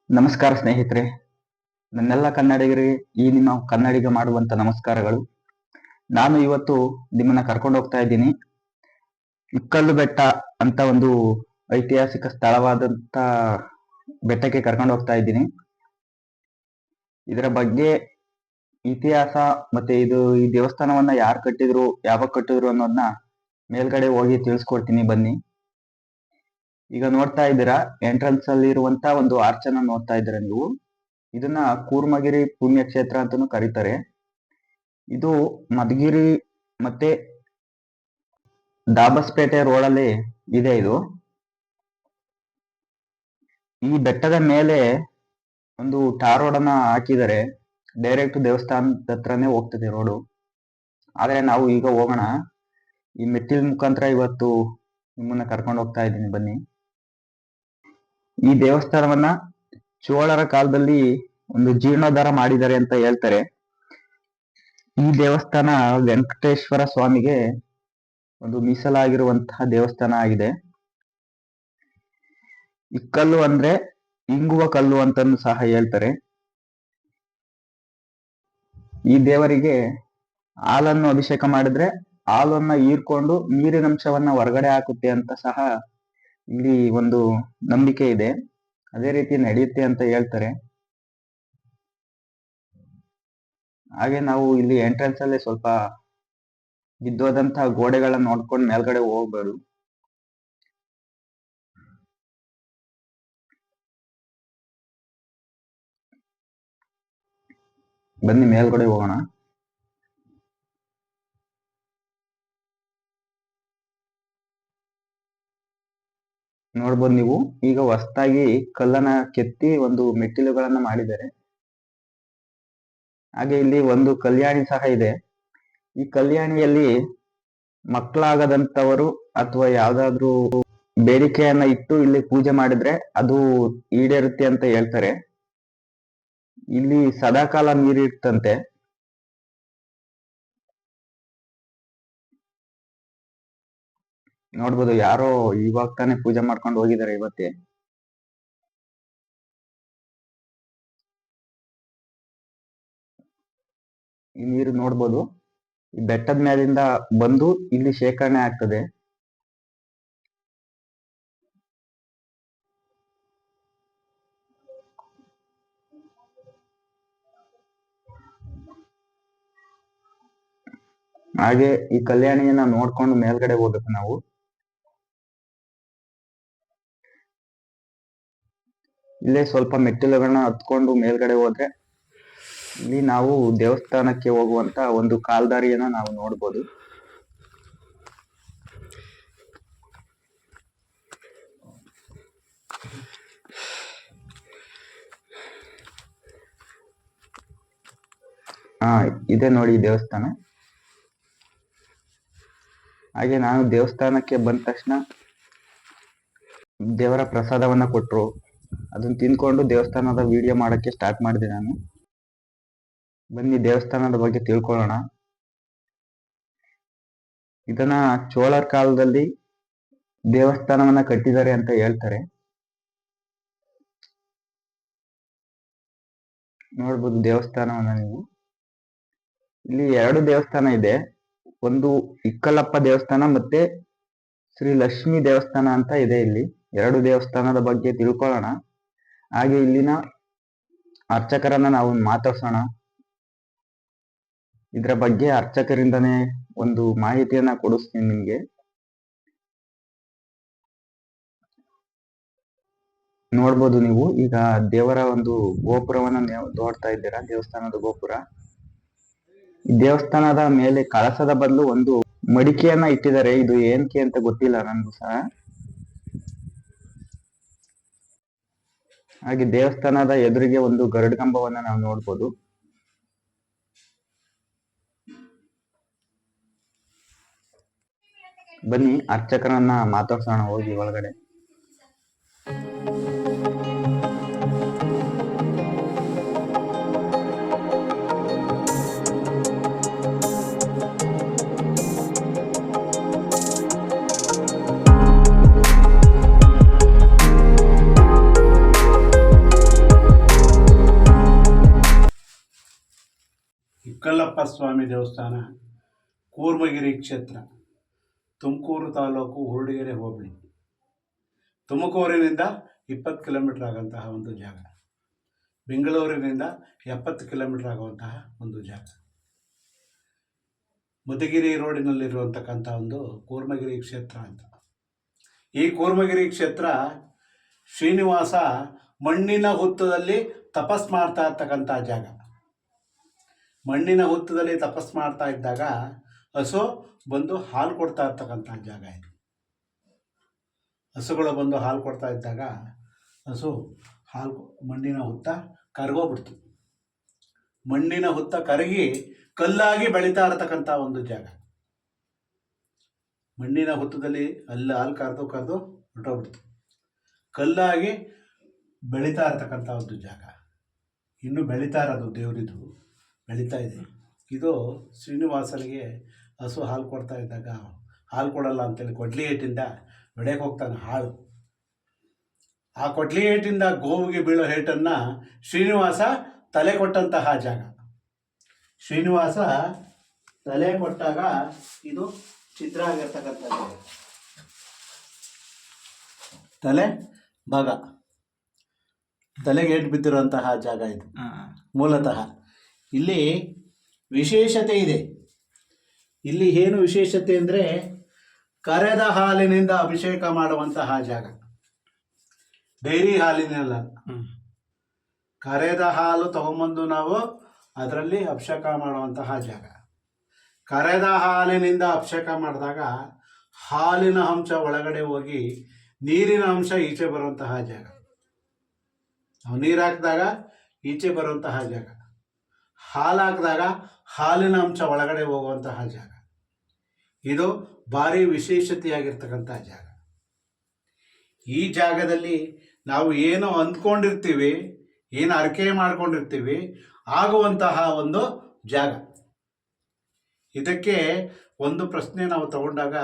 ನಮಸ್ಕಾರ ಸ್ನೇಹಿತರೆ, ನನ್ನೆಲ್ಲ ಕನ್ನಡಿಗರಿಗೆ ಈ ನಿಮ್ಮ ಕನ್ನಡಿಗ ಮಾಡುವಂತ ನಮಸ್ಕಾರಗಳು. ನಾನು ಇವತ್ತು ನಿಮ್ಮನ್ನ ಕರ್ಕೊಂಡು ಹೋಗ್ತಾ ಇದ್ದೀನಿ ಇಕ್ಕಲ್ಲು ಬೆಟ್ಟ ಅಂತ ಒಂದು ಐತಿಹಾಸಿಕ ಸ್ಥಳವಾದಂತ ಬೆಟ್ಟಕ್ಕೆ ಕರ್ಕೊಂಡು ಹೋಗ್ತಾ ಇದ್ದೀನಿ. ಇದರ ಬಗ್ಗೆ ಇತಿಹಾಸ ಮತ್ತೆ ಈ ದೇವಸ್ಥಾನವನ್ನ ಯಾರು ಕಟ್ಟಿದ್ರು, ಯಾವಾಗ ಕಟ್ಟಿದ್ರು ಅನ್ನೋದನ್ನ ಮೇಲ್ಗಡೆ ಹೋಗಿ ತಿಳಿಸ್ಕೊಡ್ತೀನಿ ಬನ್ನಿ. ಈಗ ನೋಡ್ತಾ ಇದ್ದೀರಾ, ಎಂಟ್ರನ್ಸ್ ಅಲ್ಲಿ ಇರುವಂತ ಒಂದು ಆರ್ಚನ್ನ ನೋಡ್ತಾ ಇದ್ದೀರಾ ನೀವು. ಇದನ್ನ ಕೂರ್ಮಗಿರಿ ಪುಣ್ಯಕ್ಷೇತ್ರ ಅಂತಾನೂ ಕರೀತಾರೆ. ಇದು ಮಧುಗಿರಿ ಮತ್ತೆ ದಾಬಸ್ಪೇಟೆ ರೋಡಲ್ಲಿ ಇದೆ. ಇದು ಈ ಬೆಟ್ಟದ ಮೇಲೆ ಒಂದು ಟಾರ್ ರೋಡ್ ಅನ್ನ ಹಾಕಿದರೆ ಡೈರೆಕ್ಟ್ ದೇವಸ್ಥಾನದ ಹತ್ರನೇ ಹೋಗ್ತದೆ ರೋಡು. ಆದ್ರೆ ನಾವು ಈಗ ಹೋಗೋಣ, ಈ ಮೆಟ್ಟಿಲ ಮುಖಾಂತರ ಇವತ್ತು ನಿಮ್ಮನ್ನ ಕರ್ಕೊಂಡು ಹೋಗ್ತಾ ಇದ್ದೀನಿ ಬನ್ನಿ. ಈ ದೇವಸ್ಥಾನವನ್ನ ಚೋಳರ ಕಾಲದಲ್ಲಿ ಒಂದು ಜೀರ್ಣೋದ್ಧಾರ ಮಾಡಿದ್ದಾರೆ ಅಂತ ಹೇಳ್ತಾರೆ. ಈ ದೇವಸ್ಥಾನ ವೆಂಕಟೇಶ್ವರ ಸ್ವಾಮಿಗೆ ಒಂದು ಮೀಸಲಾಗಿರುವಂತಹ ದೇವಸ್ಥಾನ ಆಗಿದೆ. ಇಕ್ಕಲ್ಲು ಅಂದ್ರೆ ಇಂಗುವ ಕಲ್ಲು ಅಂತನೂ ಸಹ ಹೇಳ್ತಾರೆ. ಈ ದೇವರಿಗೆ ಹಾಲನ್ನು ಅಭಿಷೇಕ ಮಾಡಿದ್ರೆ ಹಾಲನ್ನ ಹೀರ್ಕೊಂಡು ನೀರಿನ ಅಂಶವನ್ನ ಹೊರಗಡೆ ಹಾಕುತ್ತೆ ಅಂತ ಸಹ ಇಲ್ಲಿ ಒಂದು ನಂಬಿಕೆ ಇದೆ. ಅದೇ ರೀತಿ ನಡೆಯುತ್ತೆ ಅಂತ ಹೇಳ್ತಾರೆ. ಹಾಗೆ ನಾವು ಇಲ್ಲಿ ಎಂಟ್ರೆನ್ಸ್ ಅಲ್ಲಿ ಸ್ವಲ್ಪ ಬಿದ್ದೋದಂತಹ ಗೋಡೆಗಳನ್ನ ನೋಡ್ಕೊಂಡು ಮೇಲ್ಗಡೆ ಹೋಗ್ಬೇಡು. ಬನ್ನಿ ಮೇಲ್ಗಡೆ ಹೋಗೋಣ. ನೋಡ್ಬೋದು ನೀವು, ಈಗ ಹೊಸದಾಗಿ ಕಲ್ಲನ್ನ ಕೆತ್ತಿ ಒಂದು ಮೆಟ್ಟಿಲುಗಳನ್ನ ಮಾಡಿದ್ದಾರೆ. ಹಾಗೆ ಇಲ್ಲಿ ಒಂದು ಕಲ್ಯಾಣಿ ಸಹ ಇದೆ. ಈ ಕಲ್ಯಾಣಿಯಲ್ಲಿ ಮಕ್ಕಳಾಗದಂತವರು ಅಥವಾ ಯಾವ್ದಾದ್ರು ಬೇಡಿಕೆಯನ್ನ ಇಟ್ಟು ಇಲ್ಲಿ ಪೂಜೆ ಮಾಡಿದ್ರೆ ಅದು ಈಡೇರುತ್ತೆ ಅಂತ ಹೇಳ್ತಾರೆ. ಇಲ್ಲಿ ಸದಾಕಾಲ ನೀರಿರ್ತಂತೆ. ನೋಡ್ಬೋದು, ಯಾರೋ ಇವಾಗ ತಾನೇ ಪೂಜೆ ಮಾಡ್ಕೊಂಡು ಹೋಗಿದ್ದಾರೆ ಇವತ್ತೇ. ಈ ನೀರು ನೋಡ್ಬೋದು, ಈ ಬೆಟ್ಟದ ಮೇಲಿಂದ ಬಂದು ಇಲ್ಲಿ ಶೇಖರಣೆ ಆಗ್ತದೆ. ಹಾಗೆ ಈ ಕಲ್ಯಾಣಿಯನ್ನ ನೋಡ್ಕೊಂಡು ಮೇಲ್ಗಡೆ ಹೋಗ್ಬೇಕು ನಾವು. ಇಲ್ಲೇ ಸ್ವಲ್ಪ ಮೆಟ್ಟಿಲುಗಳನ್ನ ಹತ್ಕೊಂಡು ಮೇಲ್ಗಡೆ ಹೋದ್ರೆ ಇಲ್ಲಿ ನಾವು ದೇವಸ್ಥಾನಕ್ಕೆ ಹೋಗುವಂತ ಒಂದು ಕಾಲ್ದಾರಿಯನ್ನ ನಾವು ನೋಡ್ಬೋದು. ಇದೆ ನೋಡಿ ದೇವಸ್ಥಾನ. ಹಾಗೆ ನಾನು ದೇವಸ್ಥಾನಕ್ಕೆ ಬಂದ ತಕ್ಷಣ ದೇವರ ಪ್ರಸಾದವನ್ನ ಕೊಟ್ರು, ಅದನ್ನ ತಿನ್ಕೊಂಡು ದೇವಸ್ಥಾನದ ವಿಡಿಯೋ ಮಾಡಕ್ಕೆ ಸ್ಟಾರ್ಟ್ ಮಾಡಿದೆ ನಾನು. ಬನ್ನಿ ದೇವಸ್ಥಾನದ ಬಗ್ಗೆ ತಿಳ್ಕೊಳ್ಳೋಣ. ಇದನ್ನ ಚೋಳರ ಕಾಲದಲ್ಲಿ ದೇವಸ್ಥಾನವನ್ನ ಕಟ್ಟಿದ್ದಾರೆ ಅಂತ ಹೇಳ್ತಾರೆ. ನೋಡ್ಬೋದು ದೇವಸ್ಥಾನವನ್ನ ನೀವು. ಇಲ್ಲಿ ಎರಡು ದೇವಸ್ಥಾನ ಇದೆ, ಒಂದು ಇಕ್ಕಲಪ್ಪ ದೇವಸ್ಥಾನ ಮತ್ತೆ ಶ್ರೀ ಲಕ್ಷ್ಮೀ ದೇವಸ್ಥಾನ ಅಂತ ಇದೆ. ಇಲ್ಲಿ ಎರಡು ದೇವಸ್ಥಾನದ ಬಗ್ಗೆ ತಿಳ್ಕೊಳ್ಳೋಣ. ಹಾಗೆ ಇಲ್ಲಿನ ಅರ್ಚಕರನ್ನ ನಾವು ಮಾತಾಡ್ಸೋಣ. ಇದರ ಬಗ್ಗೆ ಅರ್ಚಕರಿಂದನೇ ಒಂದು ಮಾಹಿತಿಯನ್ನ ಕೊಡಿಸ್ತೀನಿ ನಿಮ್ಗೆ. ನೋಡ್ಬೋದು ನೀವು, ಈಗ ದೇವರ ಒಂದು ಗೋಪುರವನ್ನ ನೋಡ್ತಾ ಇದ್ದೀರಾ, ದೇವಸ್ಥಾನದ ಗೋಪುರ. ಈ ದೇವಸ್ಥಾನದ ಮೇಲೆ ಕಳಸದ ಬದಲು ಒಂದು ಮಡಿಕೆಯನ್ನ ಇಟ್ಟಿದ್ದಾರೆ. ಇದು ಏನಕ್ಕೆ ಅಂತ ಗೊತ್ತಿಲ್ಲ ನನ್ಗೂ ಸಹ. ಹಾಗೆ ದೇವಸ್ಥಾನದ ಎದುರಿಗೆ ಒಂದು ಗರುಡ ಕಂಬವನ್ನ ನಾವು ನೋಡ್ಬೋದು. ಬನ್ನಿ ಅರ್ಚಕರನ್ನ ಮಾತಾಡ್ಸೋಣ ಹೋಗಿ ಒಳಗಡೆ. ಚನ್ನಪ್ಪ ಸ್ವಾಮಿ ದೇವಸ್ಥಾನ, ಕೂರ್ಮಗಿರಿ ಕ್ಷೇತ್ರ, ತುಮಕೂರು ತಾಲೂಕು, ಹುರುಡಿಗೆರೆ ಹೋಬಳಿ. ತುಮಕೂರಿನಿಂದ 20 ಕಿಲೋಮೀಟರ್ ಆಗುವಂತಹ ಒಂದು ಜಾಗ, ಬೆಂಗಳೂರಿನಿಂದ 70 ಕಿಲೋಮೀಟರ್ ಆಗುವಂತಹ ಒಂದು ಜಾಗ, ಮಧುಗಿರಿ ರೋಡಿನಲ್ಲಿರುವಂತಕ್ಕಂಥ ಒಂದು ಕೂರ್ಮಗಿರಿ ಕ್ಷೇತ್ರ ಅಂತ. ಈ ಕೂರ್ಮಗಿರಿ ಕ್ಷೇತ್ರ ಶ್ರೀನಿವಾಸ ಮಣ್ಣಿನ ಹುತ್ತದಲ್ಲಿ ತಪಸ್ ಮಾಡ್ತಾ ಇರ್ತಕ್ಕಂಥ ಜಾಗ. ಮಣ್ಣಿನ ಹುತ್ತದಲ್ಲಿ ತಪಸ್ ಮಾಡ್ತಾ ಇದ್ದಾಗ ಹಸು ಬಂದು ಹಾಲು ಕೊಡ್ತಾ ಇರ್ತಕ್ಕಂಥ ಜಾಗ ಇದು. ಹಸುಗಳು ಬಂದು ಹಾಲು ಕೊಡ್ತಾ ಇದ್ದಾಗ ಹಸು ಮಣ್ಣಿನ ಹುತ್ತ ಕರಗೋಗ್ಬಿಡ್ತು. ಮಣ್ಣಿನ ಹುತ್ತ ಕರಗಿ ಕಲ್ಲಾಗಿ ಬೆಳೀತಾ ಇರತಕ್ಕಂಥ ಒಂದು ಜಾಗ. ಮಣ್ಣಿನ ಹುತ್ತದಲ್ಲಿ ಹಾಲು ಕರೆದು ಹೊರಟೋಗ್ಬಿಡ್ತು. ಕಲ್ಲಾಗಿ ಬೆಳೀತಾ ಇರತಕ್ಕಂಥ ಒಂದು ಜಾಗ. ಇನ್ನು ಬೆಳೀತಾ ಇರೋದು, ದೇವರಿದು ಬೆಳೀತಾ ಇದೆ. ಇದು ಶ್ರೀನಿವಾಸನಿಗೆ ಹಸು ಹಾಲು ಕೊಡ್ತಾ ಇದ್ದಾಗ ಹಾಲು ಕೊಡಲ್ಲ ಅಂತೇಳಿ ಕೊಡ್ಲಿ ಏಟಿಂದ ಬೆಳೆಯಕ್ಕೆ ಹೋಗ್ತಾನೆ ಹಾಳು. ಆ ಕೊಡ್ಲಿ ಏಟಿಂದ ಗೋವಿಗೆ ಬೀಳೋ ಏಟನ್ನು ಶ್ರೀನಿವಾಸ ತಲೆ ಕೊಟ್ಟಂತಹ ಜಾಗ. ಶ್ರೀನಿವಾಸ ತಲೆ ಕೊಟ್ಟಾಗ ಇದು ಚಿತ್ರ ಆಗಿರ್ತಕ್ಕಂಥ ಜಾಗ. ತಲೆ ಭಾಗ, ತಲೆಗೆ ಏಟು ಬಿದ್ದಿರುವಂತಹ ಜಾಗ ಇದು ಮೂಲತಃ. ಇಲ್ಲಿ ವಿಶೇಷತೆ ಇದೆ. ಇಲ್ಲಿ ಏನು ವಿಶೇಷತೆ ಅಂದರೆ ಕರೆದ ಹಾಲಿನಿಂದ ಅಭಿಷೇಕ ಮಾಡುವಂತಹ ಜಾಗ. ಡೈರಿ ಹಾಲಿನಲ್ಲ, ಕರೆದ ಹಾಲು ತಗೊಂಬಂದು ನಾವು ಅದರಲ್ಲಿ ಅಭಿಷೇಕ ಮಾಡುವಂತಹ ಜಾಗ. ಕರೆದ ಹಾಲಿನಿಂದ ಅಭಿಷೇಕ ಮಾಡಿದಾಗ ಹಾಲಿನ ಅಂಶ ಒಳಗಡೆ ಹೋಗಿ ನೀರಿನ ಅಂಶ ಈಚೆ ಬರುವಂತಹ ಜಾಗ. ನಾವು ನೀರು ಹಾಕಿದಾಗ ಈಚೆ ಬರುವಂತಹ ಜಾಗ, ಹಾಲು ಹಾಕಿದಾಗ ಹಾಲಿನ ಅಂಶ ಒಳಗಡೆ ಹೋಗುವಂತಹ ಜಾಗ. ಇದು ಭಾರಿ ವಿಶೇಷತೆಯಾಗಿರ್ತಕ್ಕಂಥ ಜಾಗ. ಈ ಜಾಗದಲ್ಲಿ ನಾವು ಏನು ಅಂದ್ಕೊಂಡಿರ್ತೀವಿ, ಏನು ಅರಿಕೆ ಮಾಡ್ಕೊಂಡಿರ್ತೀವಿ, ಆಗುವಂತಹ ಒಂದು ಜಾಗ. ಇದಕ್ಕೆ ಒಂದು ಪ್ರಶ್ನೆ ನಾವು ತಗೊಂಡಾಗ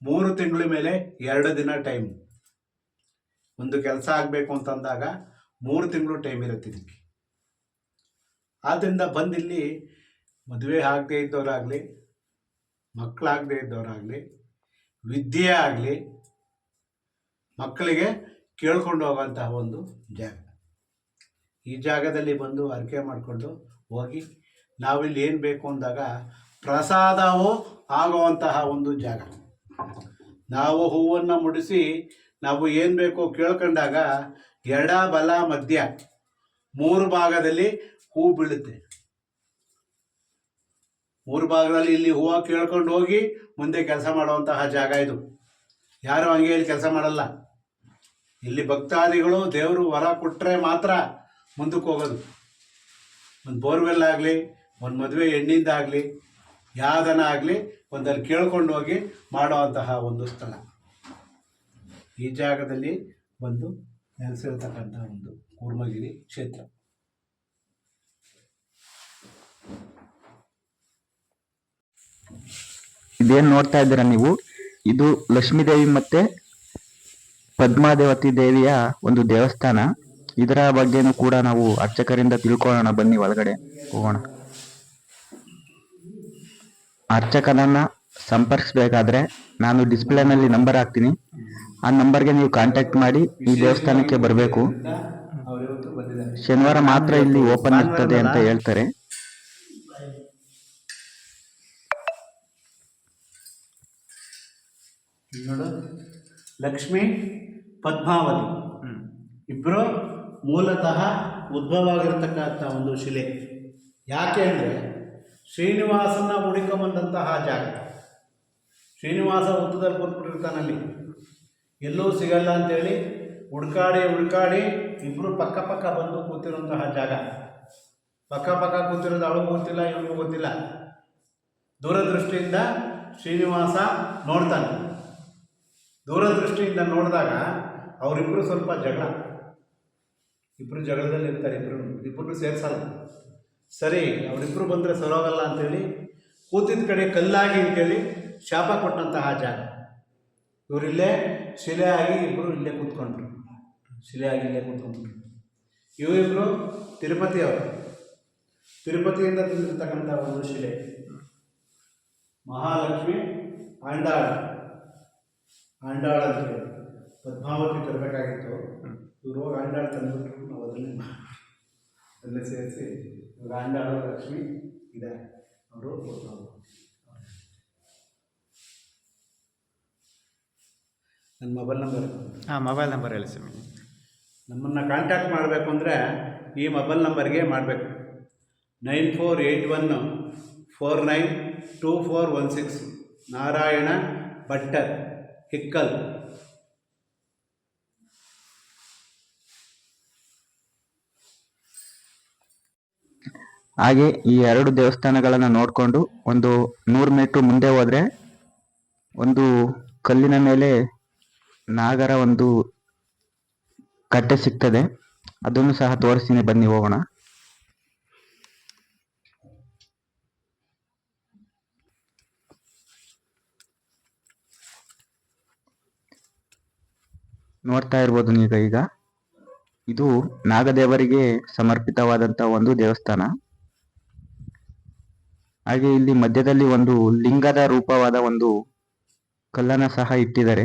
3 ತಿಂಗಳ ಮೇಲೆ 2 ದಿನ ಟೈಮ್. ಒಂದು ಕೆಲಸ ಆಗಬೇಕು ಅಂತಂದಾಗ 3 ತಿಂಗಳು ಟೈಮ್ ಇರುತ್ತೆ ಇದಕ್ಕೆ. ಆದ್ದರಿಂದ ಬಂದಿಲ್ಲಿ ಮದುವೆ ಆಗದೆ ಇದ್ದವರಾಗಲಿ, ಮಕ್ಕಳಾಗದೇ ಇದ್ದವರಾಗಲಿ, ವಿದ್ಯೆ ಆಗಲಿ, ಮಕ್ಕಳಿಗೆ ಕೇಳ್ಕೊಂಡು ಹೋಗೋಂತಹ ಒಂದು ಜಾಗ. ಈ ಜಾಗದಲ್ಲಿ ಬಂದು ಅರಿಕೆ ಮಾಡಿಕೊಂಡು ಹೋಗಿ ನಾವಿಲ್ಲಿ ಏನು ಬೇಕು ಅಂದಾಗ ಪ್ರಸಾದವು ಆಗುವಂತಹ ಒಂದು ಜಾಗ. ನಾವು ಹೂವನ್ನು ಮುಡಿಸಿ ನಾವು ಏನು ಬೇಕೋ ಕೇಳ್ಕೊಂಡಾಗ ಎಡ ಬಲ ಮಧ್ಯ 3 ಭಾಗದಲ್ಲಿ ಹೂ ಬೀಳುತ್ತೆ. 3 ಭಾಗದಲ್ಲಿ ಇಲ್ಲಿ ಹೂವು ಕೇಳ್ಕೊಂಡು ಹೋಗಿ ಮುಂದೆ ಕೆಲಸ ಮಾಡುವಂತಹ ಜಾಗ ಇದು. ಯಾರು ಹಂಗೆ ಇಲ್ಲಿ ಕೆಲಸ ಮಾಡಲ್ಲ. ಇಲ್ಲಿ ಭಕ್ತಾದಿಗಳು ದೇವರು ವರ ಕೊಟ್ಟರೆ ಮಾತ್ರ ಮುಂದಕ್ಕೆ ಹೋಗೋದು. ಒಂದು ಬೋರ್ವೆಲ್ ಆಗಲಿ, ಒಂದು ಮದುವೆ ಹೆಣ್ಣಿಂದ ಆಗಲಿ, ಯಾವುದನ ಆಗಲಿ ಒಂದಲ್ಲಿ ಕೇಳ್ಕೊಂಡು ಹೋಗಿ ಮಾಡುವಂತಹ ಒಂದು ಸ್ಥಳ. ಈ ಜಾಗದಲ್ಲಿ ಬಂದು ನೆಲೆಸಿರ್ತಕ್ಕಂಥ ಒಂದು ಕೂರ್ಮಗಿರಿ ಕ್ಷೇತ್ರ. ಇದೇನು ನೋಡ್ತಾ ಇದ್ದೀರಾ ನೀವು, ಇದು ಲಕ್ಷ್ಮೀದೇವಿ ಮತ್ತೆ ಪದ್ಮಾದೇವತಿ ದೇವಿಯ ಒಂದು ದೇವಸ್ಥಾನ. ಇದರ ಬಗ್ಗೆನೂ ಕೂಡ ನಾವು ಅರ್ಚಕರಿಂದ ತಿಳ್ಕೊಳ್ಳೋಣ, ಬನ್ನಿ ಒಳಗಡೆ ಹೋಗೋಣ. ಅರ್ಚಕನನ್ನ ಸಂಪರ್ಕಿಸಬೇಕಾದ್ರೆ ನಾನು ಡಿಸ್ಪ್ಲೇನಲ್ಲಿ ನಂಬರ್ ಹಾಕ್ತೀನಿ. ಆ ನಂಬರ್ಗೆ ನೀವು ಕಾಂಟ್ಯಾಕ್ಟ್ ಮಾಡಿ ಈ ದೇವಸ್ಥಾನಕ್ಕೆ ಬರಬೇಕು. ಶನಿವಾರ ಮಾತ್ರ ಇಲ್ಲಿ ಓಪನ್ ಇರ್ತದೆ ಅಂತ ಹೇಳ್ತಾರೆ. ನೋಡು, ಲಕ್ಷ್ಮೀ ಪದ್ಮಾವತಿ ಇಬ್ಬರು ಮೂಲತಃ ಉದ್ಭವ ಆಗಿರತಕ್ಕಂಥ ಒಂದು ಶಿಲೆ. ಯಾಕೆ ಅಂದರೆ ಶ್ರೀನಿವಾಸನ ಹುಡುಕೊಂಬಂದಂತಹ ಜಾಗ. ಶ್ರೀನಿವಾಸ ಹುತ್ತದಲ್ಲಿ ಕೂತ್ಬಿಟ್ಟಿರ್ತಾನಲ್ಲಿ, ಎಲ್ಲೂ ಸಿಗಲ್ಲ ಅಂತೇಳಿ ಹುಡ್ಕಾಡಿ ಇಬ್ಬರು ಪಕ್ಕ ಪಕ್ಕ ಬಂದು ಕೂತಿರುವಂತಹ ಜಾಗ. ಪಕ್ಕ ಪಕ್ಕ ಕೂತಿರೋದು ಅವಳಿಗೂ ಗೊತ್ತಿಲ್ಲ, ಇವನಿಗೂ ಗೊತ್ತಿಲ್ಲ. ದೂರದೃಷ್ಟಿಯಿಂದ ಶ್ರೀನಿವಾಸ ನೋಡ್ತಾನೆ. ದೂರದೃಷ್ಟಿಯಿಂದ ನೋಡಿದಾಗ ಅವರಿಬ್ಬರು ಸ್ವಲ್ಪ ಇಬ್ಬರು ಜಗಳದಲ್ಲಿ ಇರ್ತಾರೆ. ಇಬ್ಬರು ಸೇರಿಸಲ್ಲ. ಸರಿ, ಅವರಿಬ್ಬರು ಬಂದರೆ ಸರೋಗಲ್ಲ ಅಂತೇಳಿ ಕೂತಿದ್ದ ಕಡೆ ಕಲ್ಲಾಗಿ ಅಂತೇಳಿ ಶಾಪ ಕೊಟ್ಟಂತಹ ಜಾಗ. ಇವರಿಲ್ಲೇ ಶಿಲೆ ಆಗಿ ಇಬ್ಬರು ಇಲ್ಲೇ ಕೂತ್ಕೊಂಡ್ರು. ಇವರಿಬ್ಬರು ತಿರುಪತಿಯವರು. ತಿರುಪತಿಯಿಂದ ತಂದಿರ್ತಕ್ಕಂಥ ಒಂದು ಶಿಲೆ. ಮಹಾಲಕ್ಷ್ಮಿ ಆಂಡಾಳ ಆಂಡಾಳ ಅಂತ ಹೇಳಿ ಪದ್ಮಾವತಿ ತರಬೇಕಾಗಿತ್ತು. ಇವರು ಹೋಗಿ ಆಂಡಾಳ ತಂದುಬಿಟ್ರು. ನಾವು ಅದನ್ನೇ ಸೇರಿಸಿ ಇವಾಗ ಆಂಡಾಳ ಲಕ್ಷ್ಮಿ ಇದೆ. ಅವರು ನನ್ನ ಮೊಬೈಲ್ ನಂಬರ್. ಮೊಬೈಲ್ ನಂಬರ್ ಹೇಳಿ ಸ್ವಾಮಿ. ನಮ್ಮನ್ನು ಕಾಂಟ್ಯಾಕ್ಟ್ ಮಾಡಬೇಕು ಅಂದರೆ ಈ ಮೊಬೈಲ್ ನಂಬರ್ಗೆ ಮಾಡಬೇಕು. 9481492416 ನಾರಾಯಣ ಭಟ್ಟರ್, ಹಿಕ್ಕಲ್. ಹಾಗೆ ಈ 2 ದೇವಸ್ಥಾನಗಳನ್ನು ನೋಡಿಕೊಂಡು ಒಂದು 100 ಮೀಟರ್ ಮುಂದೆ ಹೋದರೆ ಒಂದು ಕಲ್ಲಿನ ಮೇಲೆ ನಾಗರ ಒಂದು ಕಟ್ಟೆ ಸಿಗ್ತದೆ. ಅದನ್ನು ಸಹ ತೋರಿಸ್ತೀನಿ, ಬನ್ನಿ ಹೋಗೋಣ. ನೋಡ್ತಾ ಇರ್ಬೋದು ಈಗ ಇದು ನಾಗದೇವರಿಗೆ ಸಮರ್ಪಿತವಾದಂಥ ಒಂದು ದೇವಸ್ಥಾನ. ಹಾಗೆ ಇಲ್ಲಿ ಮಧ್ಯದಲ್ಲಿ ಒಂದು ಲಿಂಗದ ರೂಪವಾದ ಒಂದು ಕಲ್ಲನ್ನು ಸಹ ಇಟ್ಟಿದ್ದಾರೆ.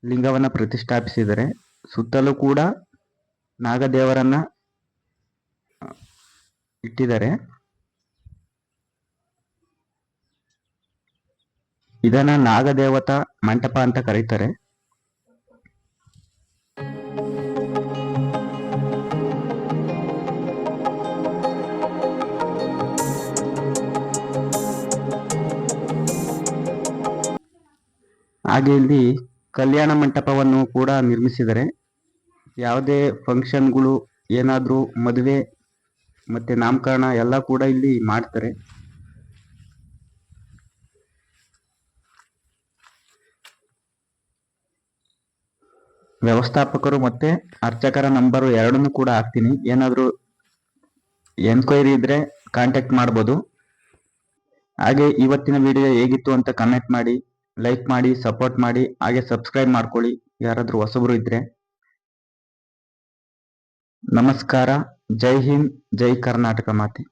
ಲಿಂಗವನ್ನು ಪ್ರತಿಷ್ಠಾಪಿಸಿದರೆ ಸುತ್ತಲೂ ಕೂಡ ನಾಗದೇವರನ್ನ ಇಟ್ಟಿದ್ದಾರೆ. ಇದನ್ನ ನಾಗದೇವತಾ ಮಂಟಪ ಅಂತ ಕರೀತಾರೆ. ಹಾಗೆ ಇಲ್ಲಿ ಕಲ್ಯಾಣ ಮಂಟಪವನ್ನು ಕೂಡ ನಿರ್ಮಿಸಿದರೆ ಯಾವುದೇ ಫಂಕ್ಷನ್ಗಳು, ಏನಾದರೂ ಮದುವೆ ಮತ್ತೆ ನಾಮಕರಣ ಎಲ್ಲ ಕೂಡ ಇಲ್ಲಿ ಮಾಡ್ತಾರೆ. ವ್ಯವಸ್ಥಾಪಕರು ಮತ್ತೆ ಅರ್ಚಕರ ನಂಬರು ಎರಡನ್ನೂ ಕೂಡ ಹಾಕ್ತೀನಿ. ಏನಾದರೂ ಎನ್ಕ್ವೈರಿ ಇದ್ರೆ ಕಾಂಟ್ಯಾಕ್ಟ್ ಮಾಡ್ಬೋದು. ಹಾಗೆ ಇವತ್ತಿನ ವಿಡಿಯೋ ಹೇಗಿತ್ತು ಅಂತ ಕಮೆಂಟ್ ಮಾಡಿ, ಲೈಕ್ ಮಾಡಿ, ಸಪೋರ್ಟ್ ಮಾಡಿ, ಹಾಗೆ ಸಬ್ಸ್ಕ್ರೈಬ್ ಮಾಡ್ಕೊಳ್ಳಿ ಯಾರಾದರೂ ಹೊಸಬರು ಇದ್ರೆ. ನಮಸ್ಕಾರ. ಜೈ ಹಿಂದ್, ಜೈ ಕರ್ನಾಟಕ ಮಾತೆ.